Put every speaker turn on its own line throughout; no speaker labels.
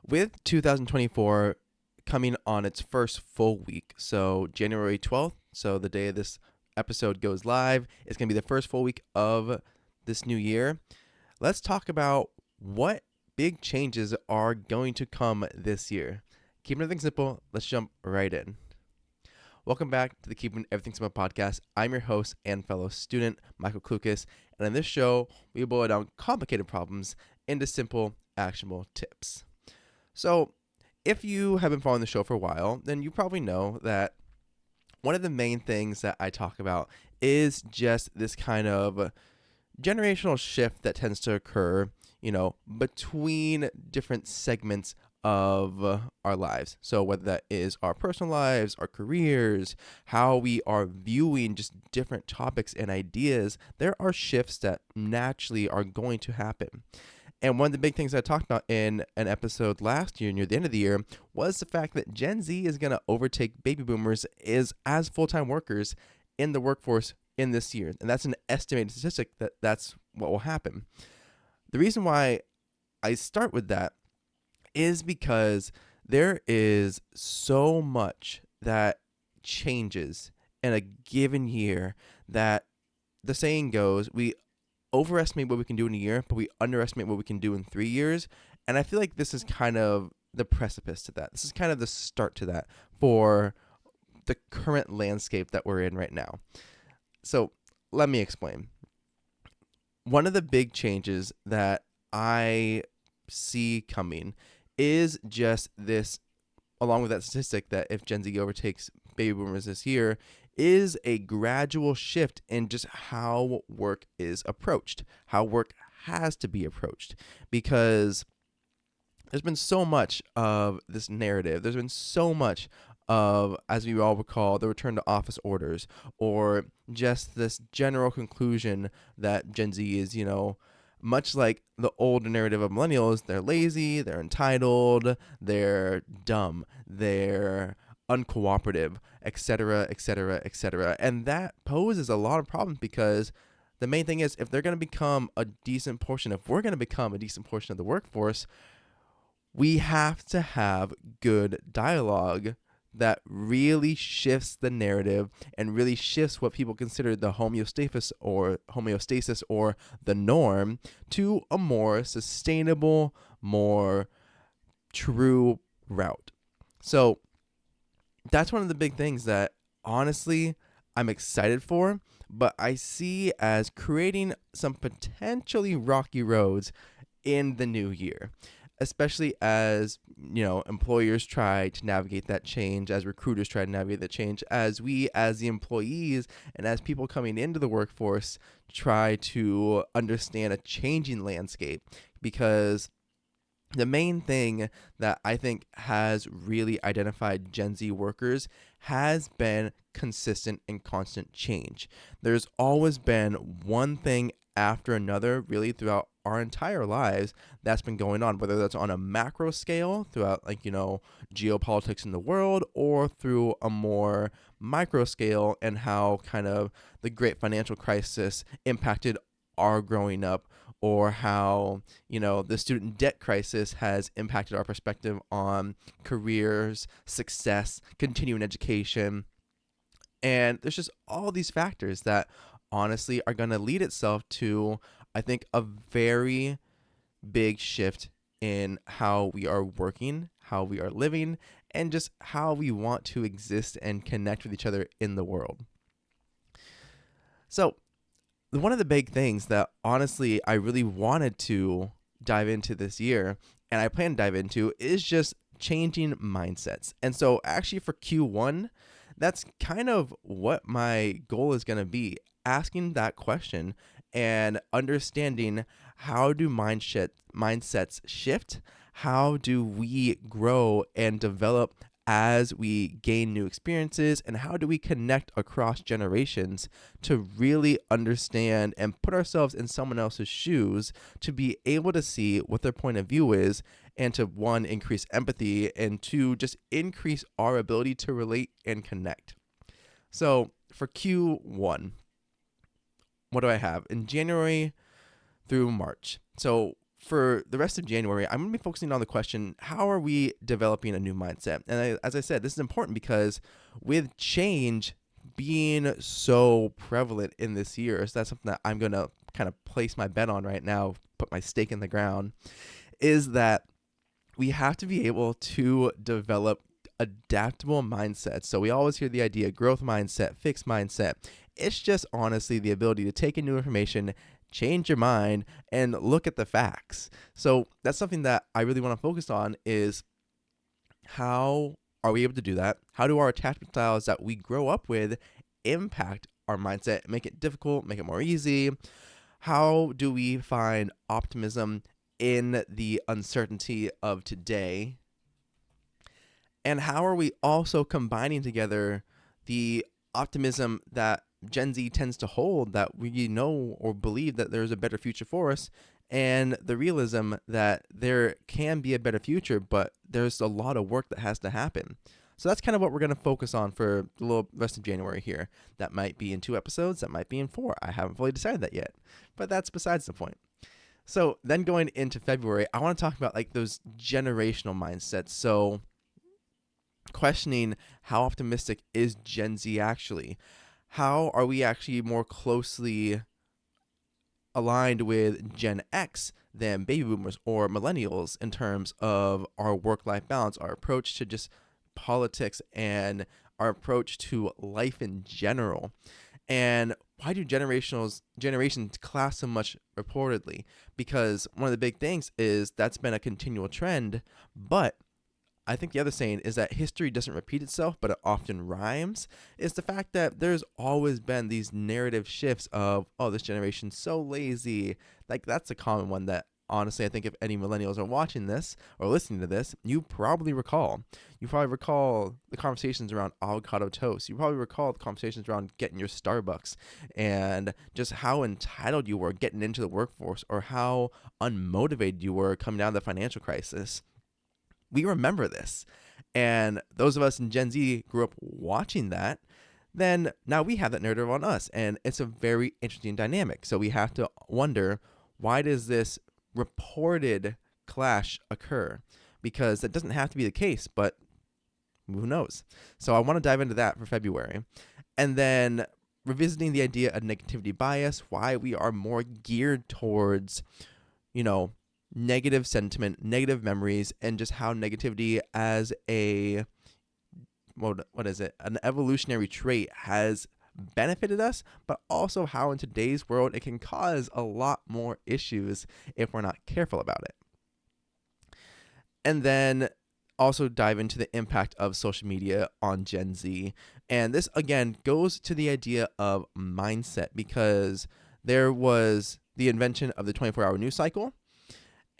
With 2024 coming on its first full week, so January 12th, so the day this episode goes live, it's going to be the first full week of this new year. Let's talk about what big changes are going to come this year. Keeping everything simple, let's jump right in. Welcome back to the Keeping Everything Simple podcast. I'm your host and fellow student, Michael Klukas, and in this show, we boil down complicated problems into simple, actionable tips. So, if you have been following the show for a while, then you probably know that one of the main things that I talk about is just this kind of generational shift that tends to occur, between different segments of our lives. So whether that is our personal lives, our careers, how we are viewing just different topics and ideas, there are shifts that naturally are going to happen. And one of the big things I talked about in an episode last year, near the end of the year, was the fact that Gen Z is going to overtake baby boomers as full-time workers in the workforce in this year. And that's an estimated statistic that's what will happen. The reason why I start with that is because there is so much that changes in a given year that the saying goes, we overestimate what we can do in a year, but we underestimate what we can do in 3 years. And I feel like this is kind of the precipice to that. This is kind of the start to that for the current landscape that we're in right now. So let me explain. One of the big changes that I see coming is just this, along with that statistic that if Gen Z overtakes baby boomers this year, is a gradual shift in just how work is approached, how work has to be approached, because there's been so much of this narrative. There's been so much of, as we all recall, the return to office orders, or just this general conclusion that Gen Z is, much like the old narrative of millennials, they're lazy, they're entitled, they're dumb, they're uncooperative, etc., etc., etc. And that poses a lot of problems because the main thing is, if we're going to become a decent portion of the workforce, we have to have good dialogue that really shifts the narrative and really shifts what people consider the homeostasis or the norm to a more sustainable, more true route. So that's one of the big things that honestly I'm excited for, but I see as creating some potentially rocky roads in the new year, especially as, employers try to navigate that change, as recruiters try to navigate that change, as we, as the employees and as people coming into the workforce, try to understand a changing landscape. Because the main thing that I think has really identified Gen Z workers has been consistent and constant change. There's always been one thing after another, really, throughout our entire lives that's been going on, whether that's on a macro scale throughout, geopolitics in the world, or through a more micro scale and how kind of the great financial crisis impacted our growing up, or how, the student debt crisis has impacted our perspective on careers, success, continuing education. And there's just all these factors that honestly are going to lead itself to, I think, a very big shift in how we are working, how we are living, and just how we want to exist and connect with each other in the world. So one of the big things that honestly I really wanted to dive into this year, and I plan to dive into, is just changing mindsets. And so actually for Q1, that's kind of what my goal is going to be, asking that question and understanding, how do mindsets shift? How do we grow and develop as we gain new experiences, and how do we connect across generations to really understand and put ourselves in someone else's shoes to be able to see what their point of view is, and to, one, increase empathy, and two, just increase our ability to relate and connect. So for Q1, what do I have? In January through March. So for the rest of January, I'm going to be focusing on the question, how are we developing a new mindset? And as I said, this is important because with change being so prevalent in this year, so that's something that I'm going to kind of place my bet on right now, put my stake in the ground, is that we have to be able to develop adaptable mindsets. So we always hear the idea growth mindset, fixed mindset. It's just honestly the ability to take in new information, change your mind, and look at the facts. So that's something that I really want to focus on is how are we able to do that? How do our attachment styles that we grow up with impact our mindset, make it difficult, make it more easy? How do we find optimism in the uncertainty of today? And how are we also combining together the optimism that Gen Z tends to hold, that we know or believe that there's a better future for us, and the realism that there can be a better future, but there's a lot of work that has to happen? So that's kind of what we're going to focus on for the little rest of January here. That might be in 2 episodes, that might be in 4. I haven't fully decided that yet, but that's besides the point. So then going into February, I want to talk about like those generational mindsets. So questioning how optimistic is Gen Z actually? How are we actually more closely aligned with Gen X than baby boomers or millennials in terms of our work-life balance, our approach to just politics, and our approach to life in general? And why do generations clash so much reportedly? Because one of the big things is that's been a continual trend, but I think the other saying is that history doesn't repeat itself, but it often rhymes. Is the fact that there's always been these narrative shifts of, oh, this generation's so lazy. Like, that's a common one that, honestly, I think if any millennials are watching this or listening to this, you probably recall. You probably recall the conversations around avocado toast. You probably recall the conversations around getting your Starbucks and just how entitled you were getting into the workforce, or how unmotivated you were coming out of the financial crisis. We remember this. And those of us in Gen Z grew up watching that. Then now we have that narrative on us. And it's a very interesting dynamic. So we have to wonder, why does this reported clash occur? Because that doesn't have to be the case, but who knows? So I want to dive into that for February. And then revisiting the idea of negativity bias, why we are more geared towards, negative sentiment, negative memories, and just how negativity as an evolutionary trait has benefited us, but also how in today's world it can cause a lot more issues if we're not careful about it. And then also dive into the impact of social media on Gen Z. And this again goes to the idea of mindset, because there was the invention of the 24-hour news cycle,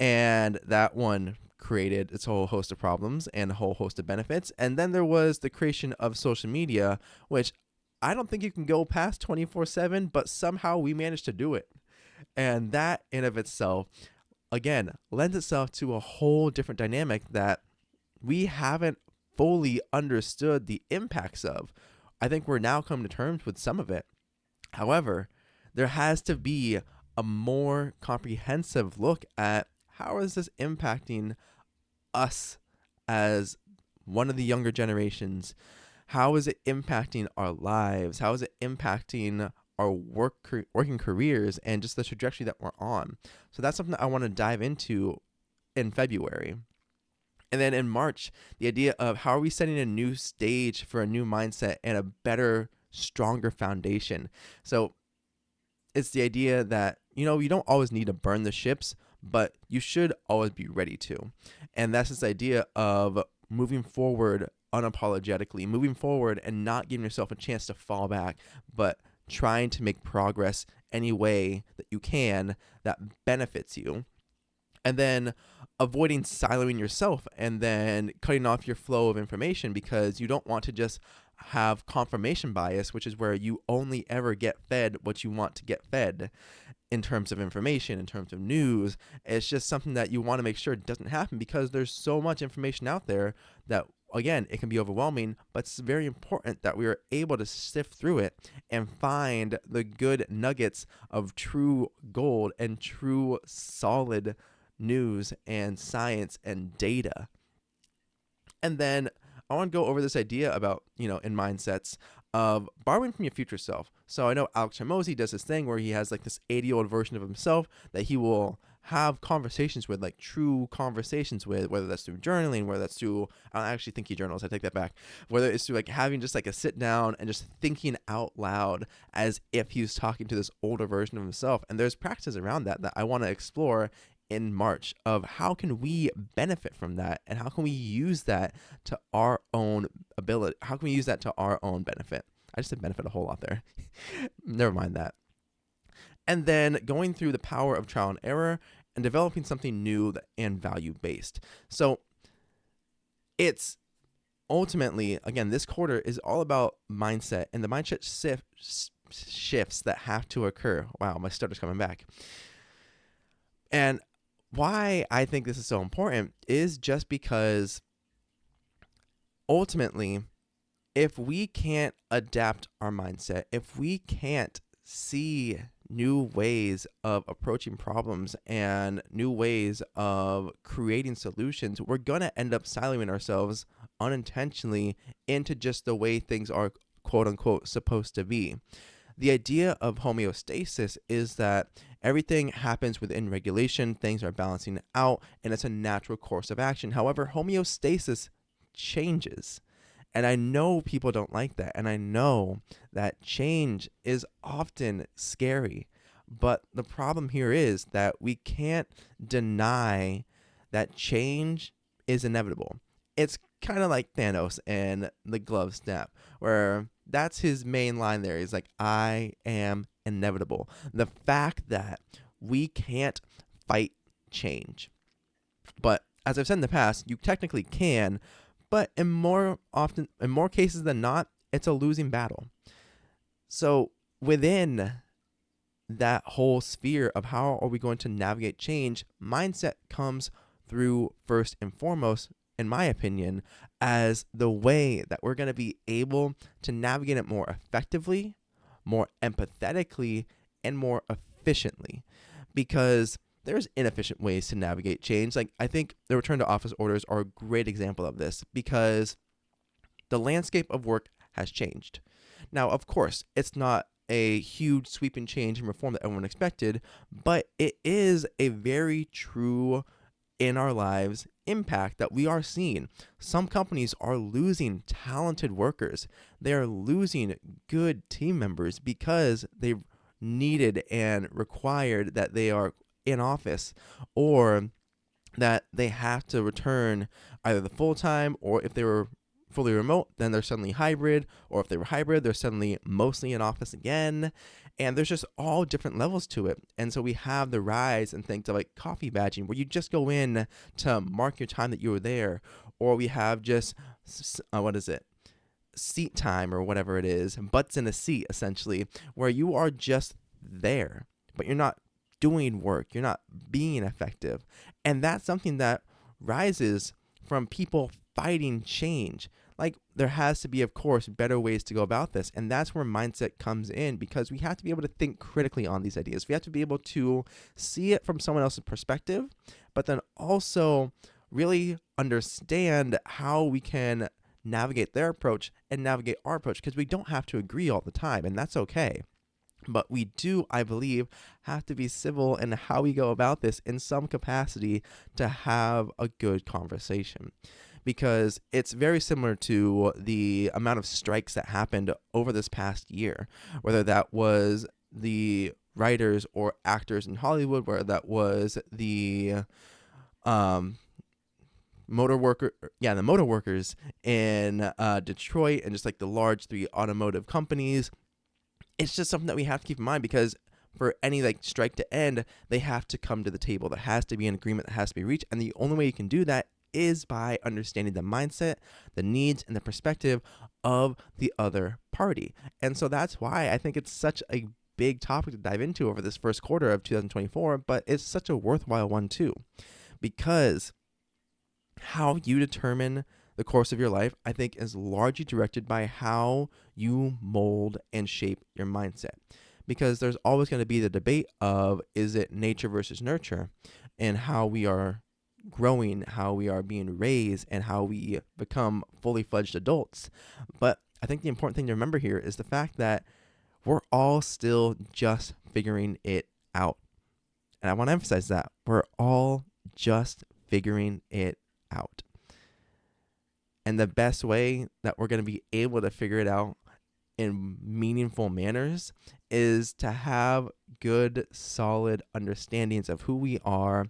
and that one created its whole host of problems and a whole host of benefits. And then there was the creation of social media, which I don't think you can go past 24/7, but somehow we managed to do it. And that in of itself, again, lends itself to a whole different dynamic that we haven't fully understood the impacts of. I think we're now coming to terms with some of it. However, there has to be a more comprehensive look at how is this impacting us as one of the younger generations. How is it impacting our lives? How is it impacting our working careers and just the trajectory that we're on? So that's something that I want to dive into in February. And then in March, the idea of how are we setting a new stage for a new mindset and a better, stronger foundation. So it's the idea that, you don't always need to burn the ships, but you should always be ready to. And that's this idea of moving forward unapologetically, moving forward and not giving yourself a chance to fall back, but trying to make progress any way that you can that benefits you. And then avoiding siloing yourself and then cutting off your flow of information, because you don't want to just have confirmation bias, which is where you only ever get fed what you want to get fed in terms of information, in terms of news. It's just something that you want to make sure doesn't happen, because there's so much information out there that, again, it can be overwhelming, but it's very important that we are able to sift through it and find the good nuggets of true gold and true solid news and science and data. And then I want to go over this idea about, in mindsets of borrowing from your future self. So I know Alex Hormozy does this thing where he has like this 80-year-old version of himself that he will have conversations with, like true conversations with, whether that's through journaling, whether that's through, I don't actually think he journals, I take that back, whether it's through like having just like a sit down and just thinking out loud as if he was talking to this older version of himself. And there's practices around that I want to explore in March of how can we benefit from that and how can we use that to our own ability. How can we use that to our own benefit? I just said benefit a whole lot there. Never mind that. And then going through the power of trial and error and developing something new and value-based. So it's ultimately, again, this quarter is all about mindset and the mindset shifts that have to occur. Wow, my stutter's coming back. And why I think this is so important is just because ultimately, if we can't adapt our mindset, if we can't see new ways of approaching problems and new ways of creating solutions, we're going to end up siloing ourselves unintentionally into just the way things are, quote unquote, supposed to be. The idea of homeostasis is that everything happens within regulation, things are balancing out, and it's a natural course of action. However, homeostasis changes. And I know people don't like that. And I know that change is often scary. But the problem here is that we can't deny that change is inevitable. It's kind of like Thanos and the glove snap, where that's his main line there. He's like, I am inevitable. The fact that we can't fight change. But as I've said in the past, you technically can, but in more cases than not, it's a losing battle. So within that whole sphere of how are we going to navigate change, mindset comes through first and foremost, in my opinion, as the way that we're going to be able to navigate it more effectively, more empathetically, and more efficiently. Because there's inefficient ways to navigate change. Like, I think the return to office orders are a great example of this because the landscape of work has changed. Now, of course, it's not a huge sweeping change and reform that everyone expected, but it is a very true in our lives impact that we are seeing. Some companies are losing talented workers. They are losing good team members because they've needed and required that they are in office, or that they have to return either the full time, or if they were fully remote, then they're suddenly hybrid, or if they were hybrid, they're suddenly mostly in office again. And there's just all different levels to it. And so we have the rise and things of like coffee badging, where you just go in to mark your time that you were there, or we have just seat time or whatever it is, butts in a seat essentially, where you are just there, but you're not doing work, you're not being effective. And that's something that rises from people fighting change. Like, there has to be, of course, better ways to go about this. And that's where mindset comes in, because we have to be able to think critically on these ideas. We have to be able to see it from someone else's perspective, but then also really understand how we can navigate their approach and navigate our approach, because we don't have to agree all the time, and that's okay. But we do, I believe, have to be civil in how we go about this in some capacity to have a good conversation. Because it's very similar to the amount of strikes that happened over this past year, whether that was the writers or actors in Hollywood, whether that was the motor workers in Detroit, and just like the large 3 automotive companies. It's just something that we have to keep in mind, because for any like strike to end, they have to come to the table. There has to be an agreement that has to be reached. And the only way you can do that is by understanding the mindset, the needs, and the perspective of the other party. And so that's why I think it's such a big topic to dive into over this first quarter of 2024, but it's such a worthwhile one too, because how you determine the course of your life, I think, is largely directed by how you mold and shape your mindset. Because there's always going to be the debate of, is it nature versus nurture? in how we are growing, how we are being raised, and how we become fully fledged adults. But I think the important thing to remember here is the fact that we're all still just figuring it out. And I want to emphasize that we're all just figuring it out. And the best way that we're going to be able to figure it out in meaningful manners is to have good, solid understandings of who we are,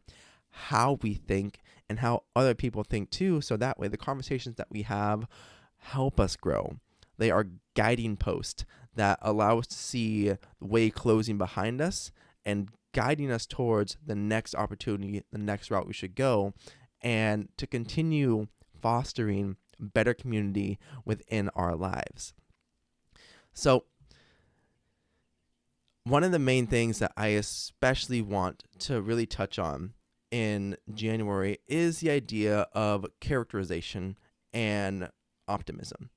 how we think, and how other people think too. So that way, the conversations that we have help us grow. They are guiding posts that allow us to see the way closing behind us and guiding us towards the next opportunity, the next route we should go, and to continue fostering better community within our lives. So, one of the main things that I especially want to really touch on in January is the idea of characterization and optimism.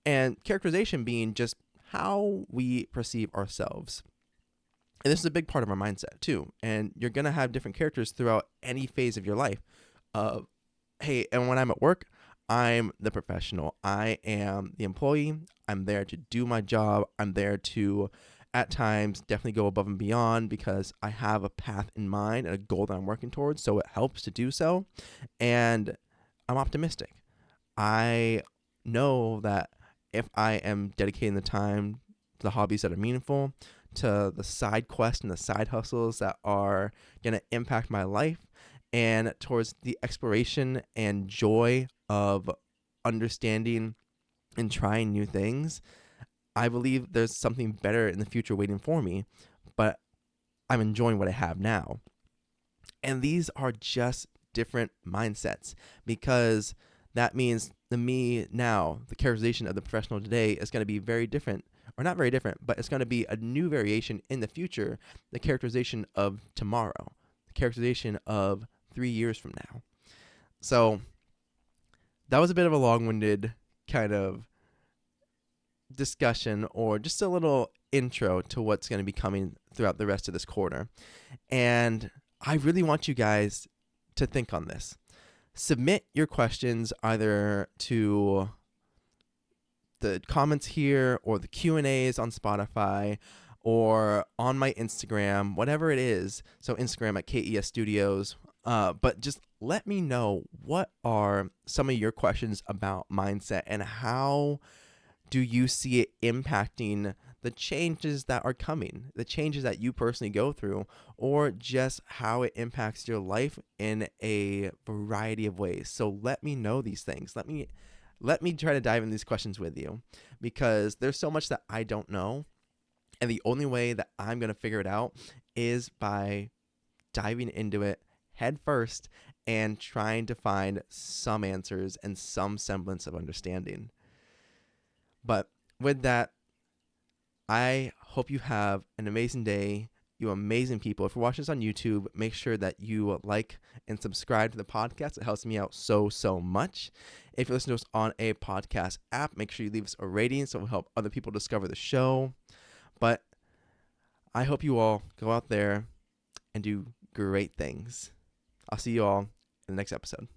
And characterization being just how we perceive ourselves. And this is a big part of our mindset too. And you're going to have different characters throughout any phase of your life. Hey, and when I'm at work, I'm the professional. I am the employee. I'm there to do my job. I'm there to, at times, definitely go above and beyond because I have a path in mind and a goal that I'm working towards. So it helps to do so. And I'm optimistic. I know that if I am dedicating the time to the hobbies that are meaningful, to the side quests and the side hustles that are going to impact my life, and towards the exploration and joy of understanding and trying new things, I believe there's something better in the future waiting for me, but I'm enjoying what I have now. And these are just different mindsets because that means the me now, the characterization of the professional today is going to be very different, or not very different, but it's going to be a new variation in the future, the characterization of tomorrow, the characterization of 3 years from now. So that was a bit of a long-winded kind of discussion, or just a little intro to what's going to be coming throughout the rest of this quarter. And I really want you guys to think on this. Submit your questions either to the comments here or the Q&As on Spotify or on my Instagram, whatever it is. So Instagram at KES Studios. But just let me know, what are some of your questions about mindset and how do you see it impacting the changes that are coming, the changes that you personally go through, or just how it impacts your life in a variety of ways. So let me know these things. Let me try to dive in these questions with you, because there's so much that I don't know. And the only way that I'm going to figure it out is by diving into it head first and trying to find some answers and some semblance of understanding. But with that, I hope you have an amazing day, you amazing people. If you're watching this on YouTube, make sure that you like and subscribe to the podcast. It helps me out so much. If you listen to us on a podcast app, make sure you leave us a rating so it will help other people discover the show. But I hope you all go out there and do great things. I'll see you all in the next episode.